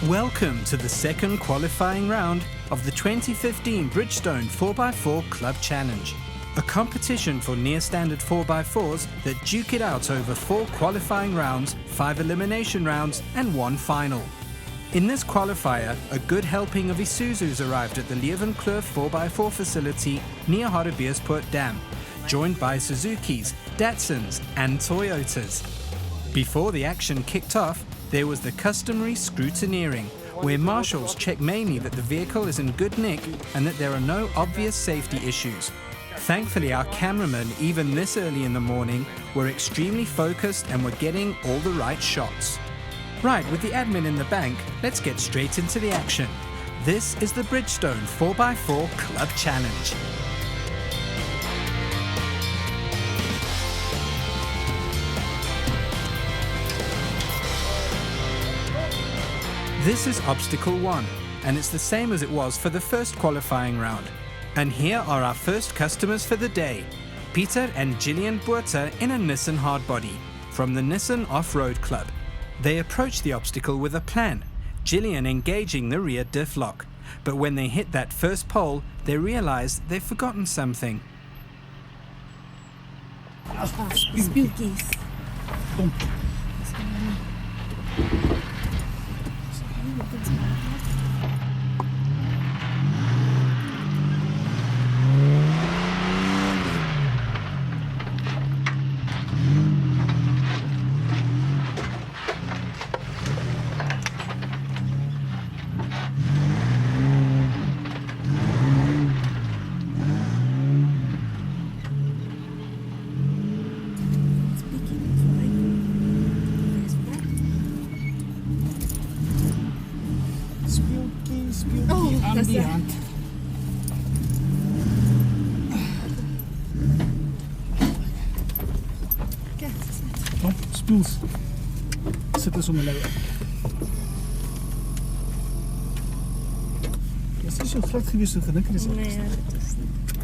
Welcome to the second qualifying round of the 2015 Bridgestone 4x4 Club Challenge, a competition for near-standard 4x4s that duke it out over 4 qualifying rounds, 5 elimination rounds and 1 final. In this qualifier, a good helping of Isuzus arrived at the Leeuwenkloof 4x4 facility near Hartbeespoort Dam, joined by Suzukis, Datsuns and Toyotas. Before the action kicked off, there was the customary scrutineering, where marshals check mainly that the vehicle is in good nick and that there are no obvious safety issues. Thankfully, our cameramen, even this early in the morning, were extremely focused and were getting all the right shots. Right, with the admin in the bank, let's get straight into the action. This is the Bridgestone 4x4 Club Challenge. This is obstacle 1, and it's the same as it was for the first qualifying round. And here are our first customers for the day, Peter and Gillian Buerta in a Nissan hardbody, from the Nissan Off-Road Club. They approached the obstacle with a plan, Gillian engaging the rear diff lock. But when they hit that first pole, they realized they've forgotten something. Spookies. Ambient. Oh, spools. Zit er zo mee lekker. Is dit zo glad geweest dat het is? Nee, dat is niet.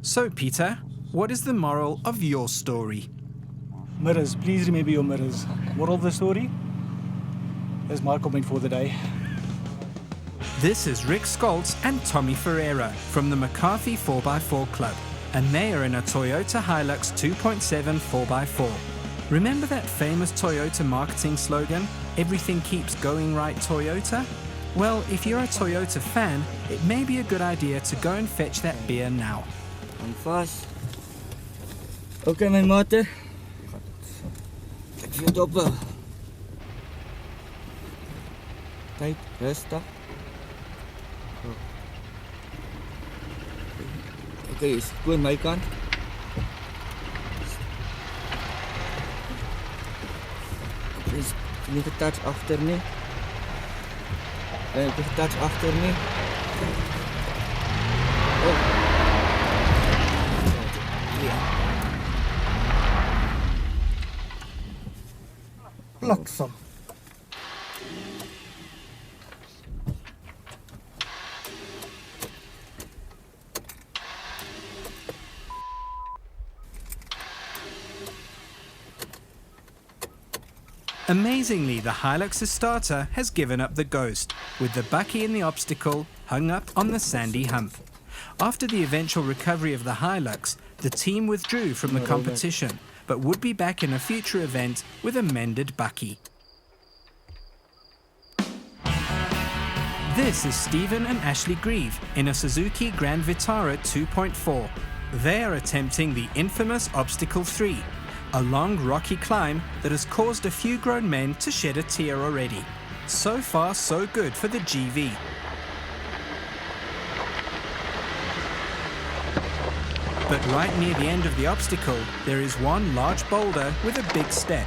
So, Peter, what is the moral of your story? Mirrors, please remember your mirrors. Moral of the story is my comment for the day. This is Rick Scholz and Tommy Ferreira from the McCarthy 4x4 Club, and they are in a Toyota Hilux 2.7 4x4. Remember that famous Toyota marketing slogan, "Everything keeps going right, Toyota"? Well, if you're a Toyota fan, it may be a good idea to go and fetch that beer now. I'm fast. Okay, my motor. Ek vind op. Kijk, rustig. Oké, is goed aan my kant. Please, nie getouch agter nie. Ek het getouch agter nie. Oh. Plaksam. Amazingly, the Hilux's starter has given up the ghost, with the bucky in the obstacle hung up on the sandy hump. After the eventual recovery of the Hilux, the team withdrew from the competition, but would be back in a future event with a mended bucky. This is Stephen and Ashley Grieve in a Suzuki Grand Vitara 2.4. They are attempting the infamous Obstacle 3, a long rocky climb that has caused a few grown men to shed a tear already. So far, so good for the GV. But right near the end of the obstacle, there is one large boulder with a big step,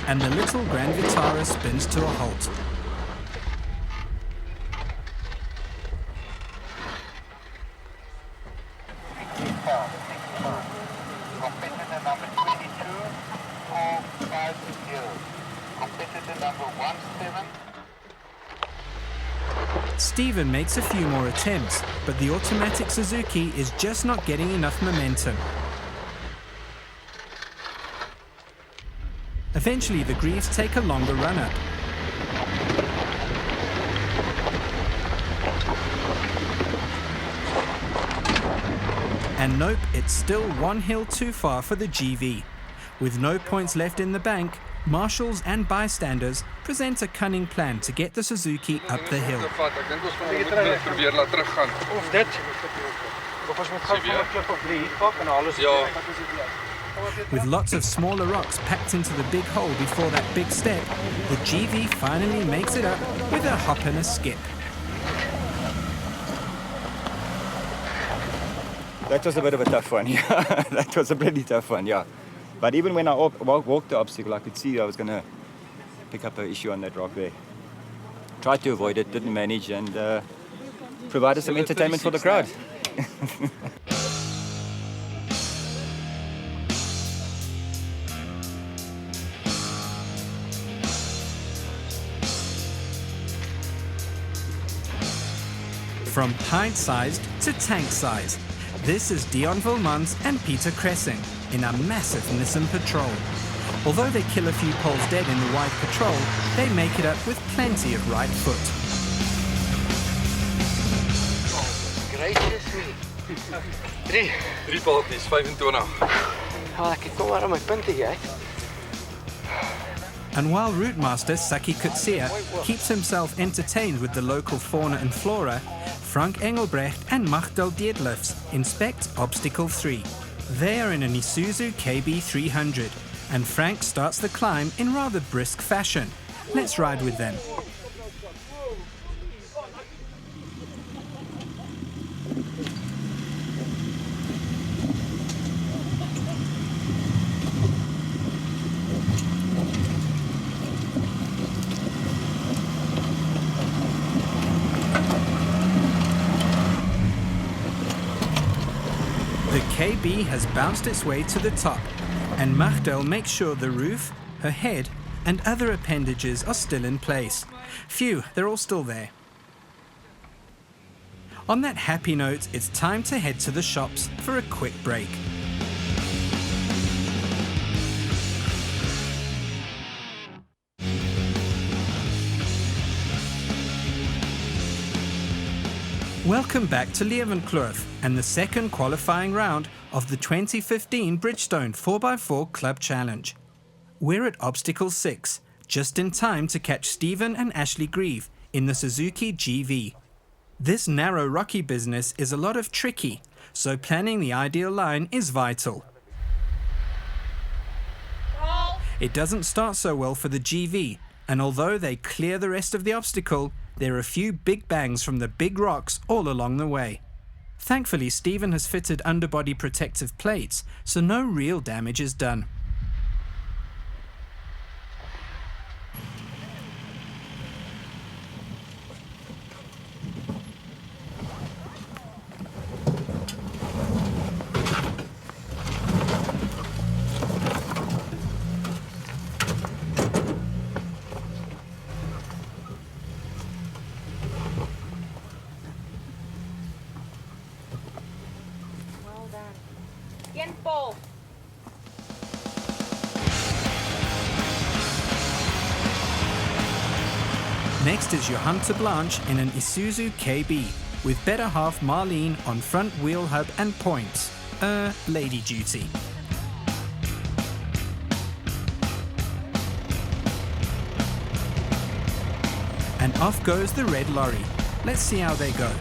and the little Grand Vitara spins to a halt. Competitor number 22, 450. Competitor number 17. Stephen makes a few more attempts, but the automatic Suzuki is just not getting enough momentum. Eventually, the Grieves take a longer run-up. And nope, it's still one hill too far for the GV. With no points left in the bank, marshals and bystanders present a cunning plan to get the Suzuki up the hill. Of dit. Of ons moet gou vir 'n klip of 3 pak en alles. With lots of smaller rocks packed into the big hole before that big step, the GV finally makes it up with a hop and a skip. That was a bit of a tough one, yeah. That was a pretty tough one, yeah. But even when I walked the obstacle, I could see I was going to pick up an issue on that rock there. Tried to avoid it, didn't manage, and provided some entertainment for the crowd. From pint-sized to tank-sized, this is Dion Vilmans and Peter Cressing in a massive Nissan Patrol. Although they kill a few poles dead in the wide Patrol, they make it up with plenty of right foot. Gracious me. 3 paltjies, 25. Ek kom maar aan my punte uit. And while Route Master Saki Kutsia keeps himself entertained with the local fauna and flora, Frank Engelbrecht and Magdal Deadlifts inspect Obstacle 3. They are in an Isuzu KB300, and Frank starts the climb in rather brisk fashion. Let's ride with them. The KB has bounced its way to the top, and Magdal makes sure the roof, her head, and other appendages are still in place. Phew, they're all still there. On that happy note, it's time to head to the shops for a quick break. Welcome back to Leeuwenkloof and the second qualifying round of the 2015 Bridgestone 4x4 Club Challenge. We're at Obstacle 6, just in time to catch Stephen and Ashley Grieve in the Suzuki GV. This narrow rocky business is a lot of tricky, so planning the ideal line is vital. It doesn't start so well for the GV, and although they clear the rest of the obstacle, there are a few big bangs from the big rocks all along the way. Thankfully, Stephen has fitted underbody protective plates, so no real damage is done. Next is Johan de Blanche in an Isuzu KB, with better half Marlene on front wheel hub and points. Lady duty. And off goes the red lorry. Let's see how they go.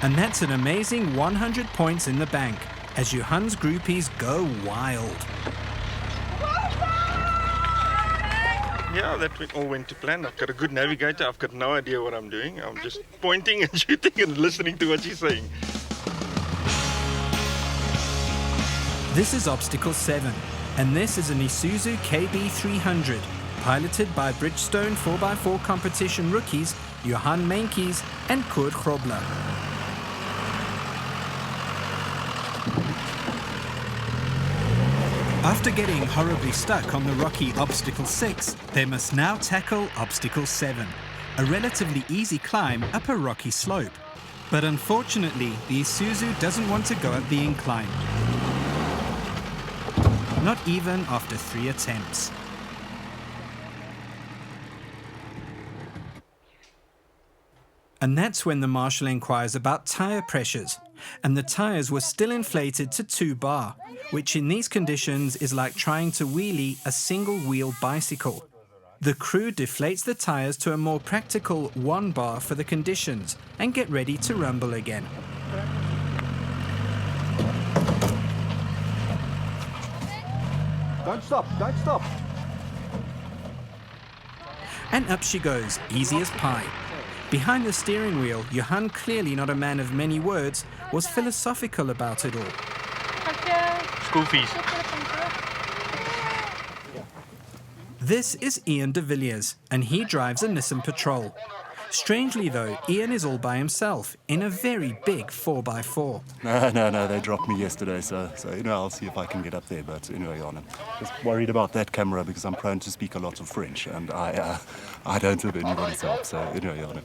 And that's an amazing 100 points in the bank, as Johan's groupies go wild. Yeah, that all went to plan. I've got a good navigator. I've got no idea what I'm doing. I'm just pointing and shooting and listening to what she's saying. This is Obstacle 7, and this is an Isuzu KB300, piloted by Bridgestone 4x4 competition rookies Johan Meintjes and Kurt Grobler. After getting horribly stuck on the rocky Obstacle 6, they must now tackle Obstacle 7, a relatively easy climb up a rocky slope. But unfortunately, the Isuzu doesn't want to go up the incline. Not even after 3 attempts. And that's when the marshal inquires about tyre pressures. And the tyres were still inflated to 2 bar, which in these conditions is like trying to wheelie a single-wheel bicycle. The crew deflates the tyres to a more practical 1 bar for the conditions and get ready to rumble again. Don't stop, don't stop. And up she goes, easy as pie. Behind the steering wheel, Johan, clearly not a man of many words, was philosophical about it all. School fees. This is Ian de Villiers, and he drives a Nissan Patrol. Strangely though, Ian is all by himself, in a very big 4x4. No, they dropped me yesterday, so I'll see if I can get up there, but anyway, I'm just worried about that camera because I'm prone to speak a lot of French, and I don't have anybody's help, so anyway,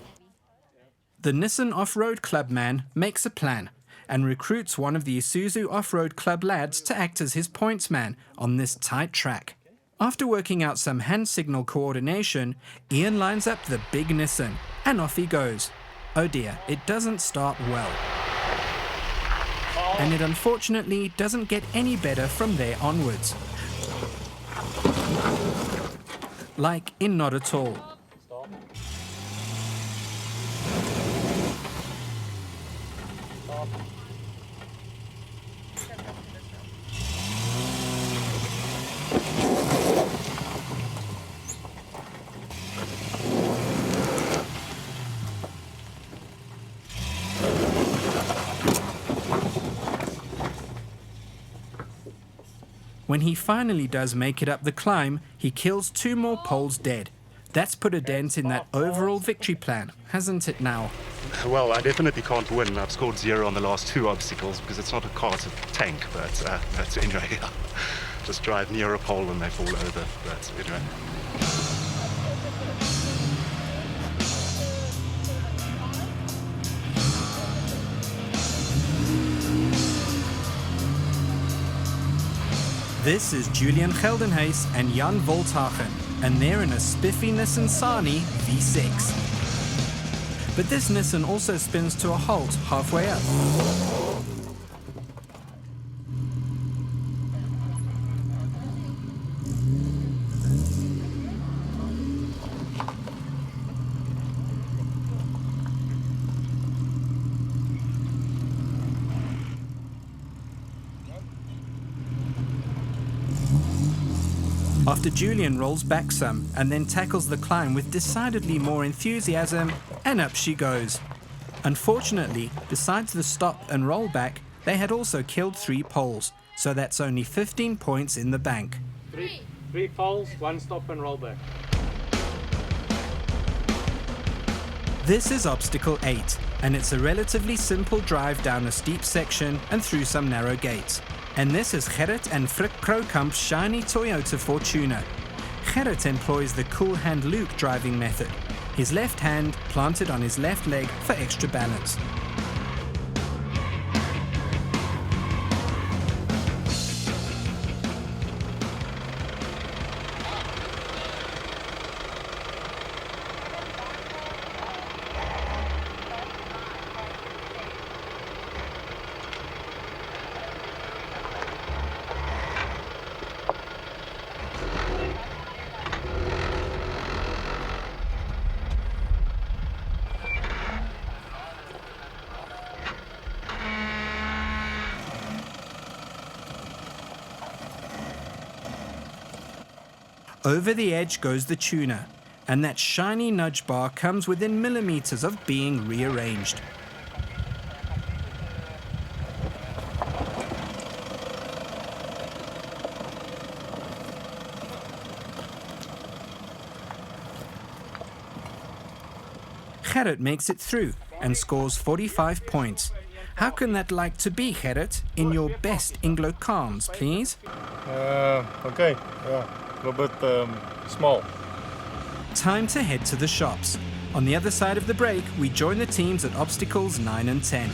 The Nissan Off-Road Club man makes a plan and recruits one of the Isuzu Off-Road Club lads to act as his pointsman on this tight track. After working out some hand signal coordination, Ian lines up the big Nissan, and off he goes. Oh dear, it doesn't start well. And it unfortunately doesn't get any better from there onwards. Like in not at all. When he finally does make it up the climb, he kills 2 more poles dead. That's put a dent in that overall victory plan, hasn't it now? Well, I definitely can't win. I've scored 0 on the last 2 obstacles because it's not a car, it's a tank. But anyway, just drive near a pole and they fall over. But anyway. This is Julian Geldenhuys and Jan Volthagen, and they're in a spiffy Nissan Sani V6. But this Nissan also spins to a halt halfway up. After Julian rolls back some and then tackles the climb with decidedly more enthusiasm, and up she goes. Unfortunately, besides the stop and roll back, they had also killed 3 poles, so that's only 15 points in the bank. 3 poles, 1 stop and roll back. This is Obstacle 8, and it's a relatively simple drive down a steep section and through some narrow gates. And this is Gerrit and Frick Krokamp's shiny Toyota Fortuner. Gerrit employs the cool hand Luke driving method, his left hand planted on his left leg for extra balance. Over the edge goes the tuner, and that shiny nudge bar comes within millimeters of being rearranged. Gerrit makes it through and scores 45 points. How can that like to be, Gerrit? In your best Anglo-Cans, please? Okay, yeah, a little bit small. Time to head to the shops. On the other side of the break, we join the teams at obstacles 9 and 10.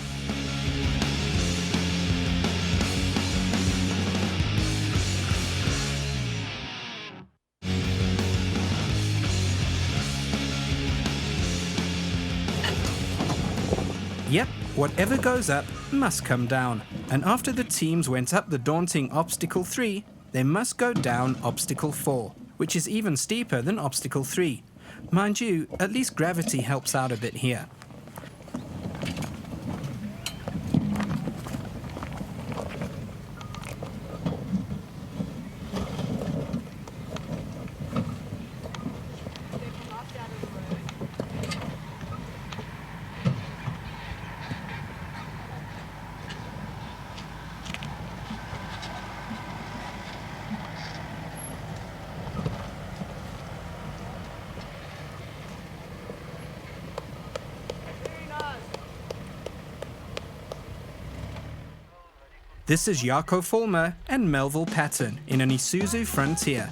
Yep, whatever goes up must come down. And after the teams went up the daunting obstacle 3, they must go down obstacle 4, which is even steeper than obstacle 3. Mind you, at least gravity helps out a bit here. This is Jaco Fulmer and Melville Patton in an Isuzu Frontier.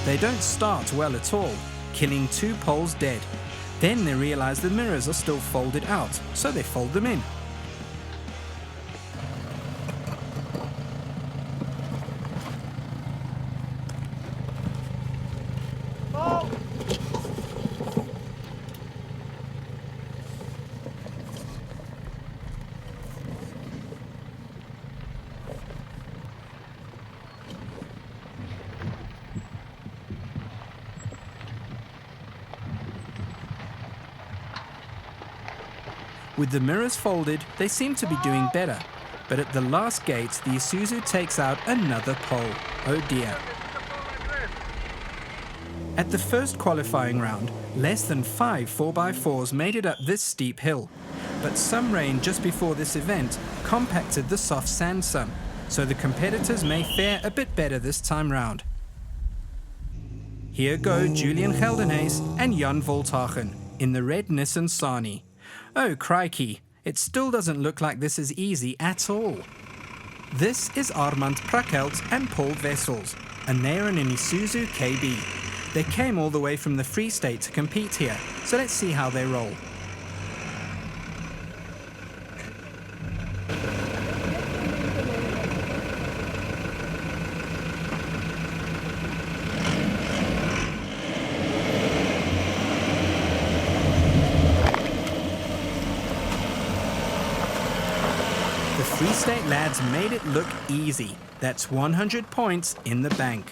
They don't start well at all, killing 2 poles dead. Then they realize the mirrors are still folded out, so they fold them in. With the mirrors folded, they seem to be doing better. But at the last gate, the Isuzu takes out another pole. Oh dear. At the first qualifying round, less than 5 4x4s made it up this steep hill. But some rain just before this event compacted the soft sand some, so the competitors may fare a bit better this time round. Here go Julian Geldenhuys and Jan Voltagen in the red Nissan Sani. Oh crikey, it still doesn't look like this is easy at all. This is Armand Prakelt and Paul Wessels, and they're in an Isuzu KB. They came all the way from the Free State to compete here, so let's see how they roll. The Free State lads made it look easy. That's 100 points in the bank.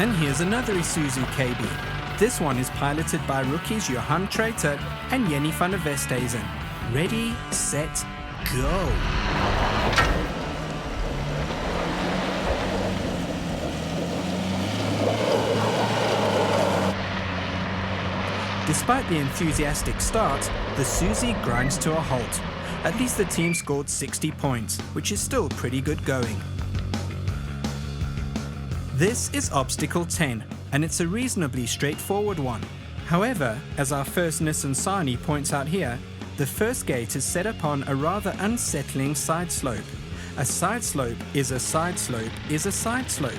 And here's another Isuzu KB. This one is piloted by rookies Johan Treiter and Jenny van der Westhuizen. Ready, set, go! Despite the enthusiastic start, the Susie grinds to a halt. At least the team scored 60 points, which is still pretty good going. This is obstacle 10, and it's a reasonably straightforward one. However, as our first Nissan Sani points out here, the first gate is set upon a rather unsettling side slope. A side slope is a side slope is a side slope.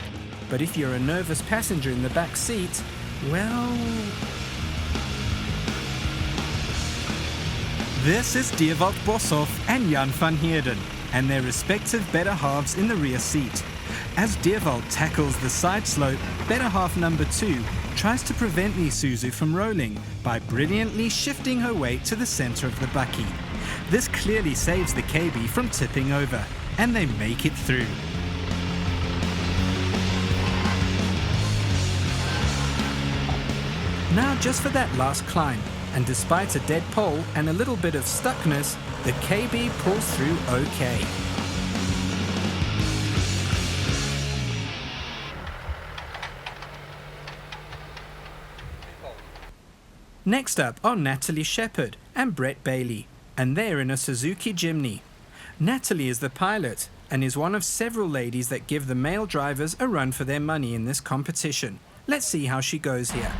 But if you're a nervous passenger in the back seat, well... This is Dierwold Boshoff and Jan van Heerden, and their respective better halves in the rear seat. As Dierwold tackles the side slope, better half number 2 tries to prevent the Isuzu from rolling by brilliantly shifting her weight to the center of the bakkie. This clearly saves the KB from tipping over, and they make it through. Now just for that last climb. And despite a dead pole and a little bit of stuckness, the KB pulls through okay. Next up are Natalie Shepherd and Brett Bailey, and they're in a Suzuki Jimny. Natalie is the pilot and is one of several ladies that give the male drivers a run for their money in this competition. Let's see how she goes here.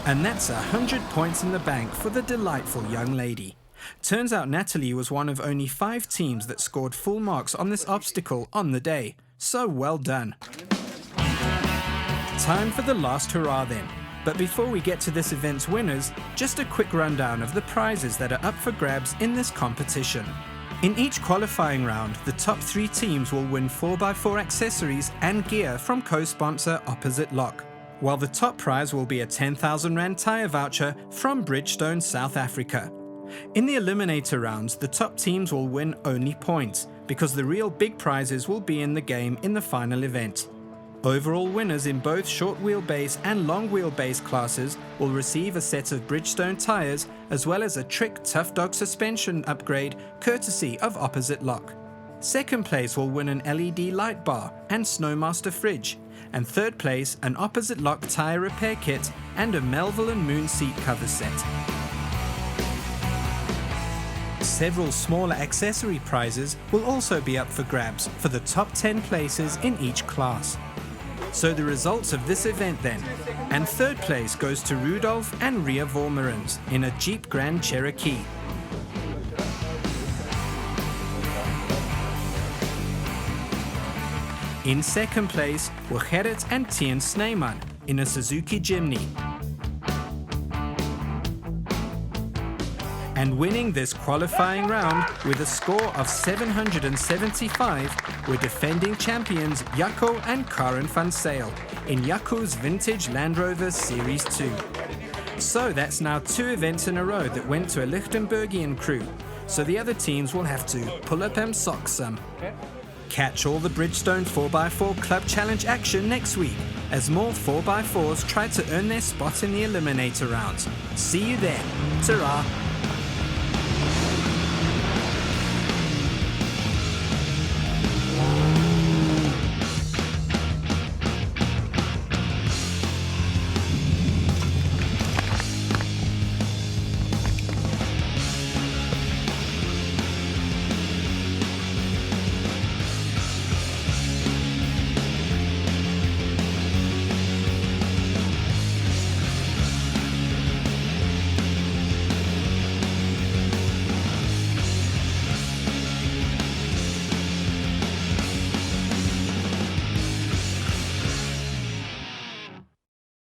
And that's 100 points in the bank for the delightful young lady. Turns out Natalie was one of only 5 teams that scored full marks on this obstacle on the day. So well done. Time for the last hurrah then. But before we get to this event's winners, just a quick rundown of the prizes that are up for grabs in this competition. In each qualifying round, the top 3 teams will win 4x4 accessories and gear from co-sponsor Opposite Lock, while the top prize will be a 10,000 Rand tyre voucher from Bridgestone, South Africa. In the eliminator rounds, the top teams will win only points, because the real big prizes will be in the game in the final event. Overall winners in both short wheelbase and long wheelbase classes will receive a set of Bridgestone tyres as well as a Trick Tough Dog suspension upgrade courtesy of Opposite Lock. Second place will win an LED light bar and Snowmaster fridge, and third place an Opposite Lock tyre repair kit and a Melville and Moon seat cover set. Several smaller accessory prizes will also be up for grabs for the top 10 places in each class. So the results of this event then, and third place goes to Rudolph and Ria Vormerens in a Jeep Grand Cherokee. In second place were Gerrit and Tien Sneeman in a Suzuki Jimny. And winning this qualifying round with a score of 775 were defending champions Jaco and Karen van Sale in Jaco's vintage Land Rover Series 2. So that's now 2 events in a row that went to a Lichtenbergian crew, so the other teams will have to pull up them socks some. Catch all the Bridgestone 4x4 Club Challenge action next week as more 4x4s try to earn their spot in the eliminator rounds. See you then. Ta-ra!